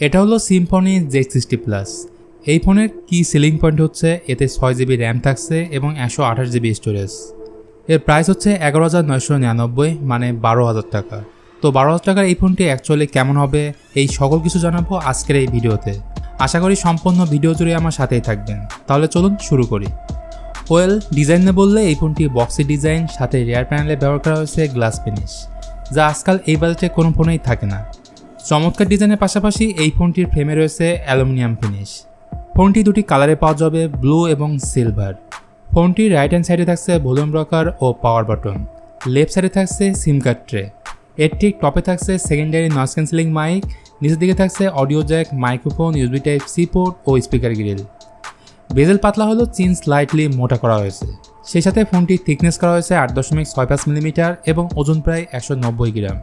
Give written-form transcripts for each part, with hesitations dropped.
এটা হলো Symphony Z60 Plus। এই ফোনের কি সেলিং পয়েন্ট হচ্ছে এতে 6GB র্যাম থাকছে এবং 128GB স্টোরেজ। এর প্রাইস হচ্ছে 11,999 মানে 12,000 টাকা। তো 12,000 টাকার এই ফোনটি অ্যাকচুয়ালি কেমন হবে এই সকল কিছু জানাবো আজকের এই ভিডিওতে। আশা করি সম্পূর্ণ ভিডিও জুড়ে আমার সাথেই থাকবেন। তাহলে চলুন শুরু করি। ডিজাইনে বললে এই ফোনটি বক্সি ডিজাইন, সাথে রিয়ার প্যানেলে ব্যবহার করা হয়েছে গ্লাস ফিনিশ, যা আজকাল এই বাজেটে কোনো ফোনেই থাকে না। চমৎকার ডিজাইনের পাশাপাশি এই ফোনটির ফ্রেমে রয়েছে অ্যালুমিনিয়াম ফিনিশ। ফোনটি দুটি কালারে পাওয়া যাবে, ব্লু এবং সিলভার। ফোনটির রাইট হ্যান্ড সাইডে থাকছে ভলিউম রকার ও পাওয়ার বাটন, লেফট সাইডে থাকছে সিম কার্ড ট্রে। এর ঠিক টপে থাকছে সেকেন্ডারি নয়েজ ক্যান্সেলিং মাইক, নিচের দিকে থাকছে audio jack, microphone, USB type C port ও স্পিকার গ্রিল। বেজেল পাতলা হলো চিন স্লাইটলি মোটা করা হয়েছে। সেই সাথে ফোনটির থিকনেস করা হয়েছে 8.65 মিলিমিটার এবং ওজন প্রায় 190 গ্রাম।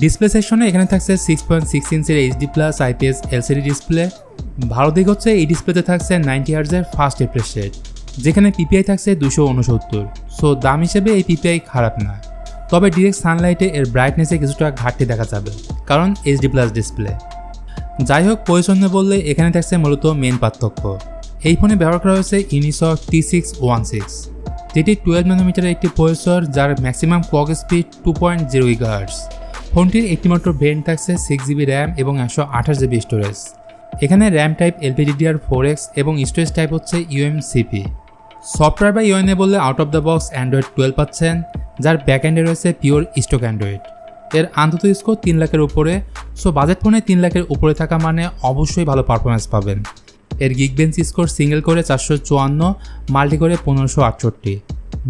ডিসপ্লে সেকশনে এখানে থাকছে 6.6 ইঞ্চের HD+ IPS LCD ডিসপ্লে। ভালো দিক হচ্ছে এই ডিসপ্লেতে থাকছে 90 হার্জের ফাস্ট রিফ্রেশ রেট, যেখানে PPI থাকছে 269। সো দাম হিসেবে এই PPI খারাপ না, তবে ডিরেক্ট সানলাইটে এর ব্রাইটনেসে কিছুটা ঘাটতি দেখা যাবে, কারণ HD+ ডিসপ্লে। যাই হোক, পরিচ্ছন্ন বললে এখানে থাকছে মূলত মেন পার্থক্য। এই ফোনে ব্যবহার করা হয়েছে ইউনিসক T616, যেটি 12 ন্যানোমিটারের একটি প্রসেসর, যার ম্যাক্সিমাম ক্লক স্পিড 2.0 GHz। ফোনটির একটিমাত্র ভেরিয়েন্ট থাকছে 6GB র্যাম এবং 128GB স্টোরেজ। এখানে র্যাম টাইপ LPDDR4X এবং স্টোরেজ টাইপ হচ্ছে UMCP। সফটওয়্যার বা ইউএনএ বললে out of the box Android 12 পাচ্ছেন, যার ব্যাকএন্ডে রয়েছে পিওর স্টক অ্যান্ড্রয়েড। এর আন্তত স্কোর 3 লাখের উপরে। সো বাজেট ফোনে 3 লাখের উপরে থাকা মানে অবশ্যই ভালো পারফরমেন্স পাবেন। এর গিগবেঞ্চ স্কোর সিঙ্গেল করে 454, মাল্টি করে 1568।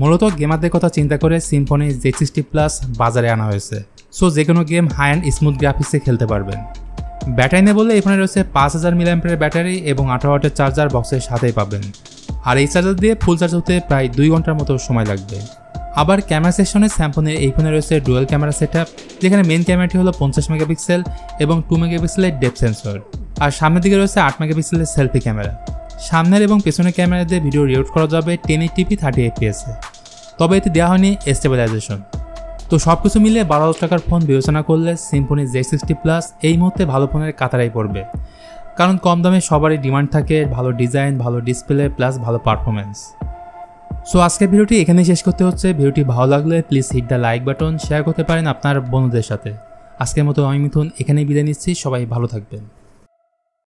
মূলত গেমারদের কথা চিন্তা করে Symphony Z60 Plus বাজারে আনা হয়েছে। সো যে কোনো গেম হাই অ্যান্ড স্মুথ গ্রাফিক্সে খেলতে পারবেন। ব্যাটারি নিয়ে বললে এই ফোনে রয়েছে 5000 mAh ব্যাটারি এবং 18 ওয়াটের চার্জার বক্সের সাথেই পাবেন। আর এই চার্জার দিয়ে ফুল চার্জ হতে প্রায় 2 ঘন্টার মতো সময় লাগবে। আবার ক্যামেরা সেকশনে Symphonyর এই ফোনে রয়েছে ডুয়াল ক্যামেরা সেটআপ, যেখানে মেন ক্যামেরাটি হলো 50 মেগাপিক্সেল এবং 2 মেগাপিক্সেলের ডেপথ সেন্সর। আর সামনের দিকে রয়েছে 8 মেগাপিক্সেলের সেলফি ক্যামেরা। সামনের এবং পেছনের ক্যামেরা দিয়ে ভিডিও রেকর্ড করা যাবে 1080p 30 fps এ, তবে এতে দেওয়া হয়নি স্টেবিলাইজেশন। তো সব কিছু মিলে 12,000 টাকার ফোন বিবেচনা করলে Symphony Z60 Plus এই মুহূর্তে ভালো ফোনের কাতারাই পড়বে, কারণ কম দামে সবারই ডিমান্ড থাকে ভালো ডিজাইন, ভালো ডিসপ্লে প্লাস ভালো পারফরমেন্স। সো আজকের ভিডিওটি এখানেই শেষ করতে হচ্ছে। ভিডিওটি ভালো লাগলে please hit the like button, share করতে পারেন আপনার বন্ধুদের সাথে। আজকের মতো আমি মিথুন এখানেই বিদায় নিচ্ছি। সবাই ভালো থাকবেন।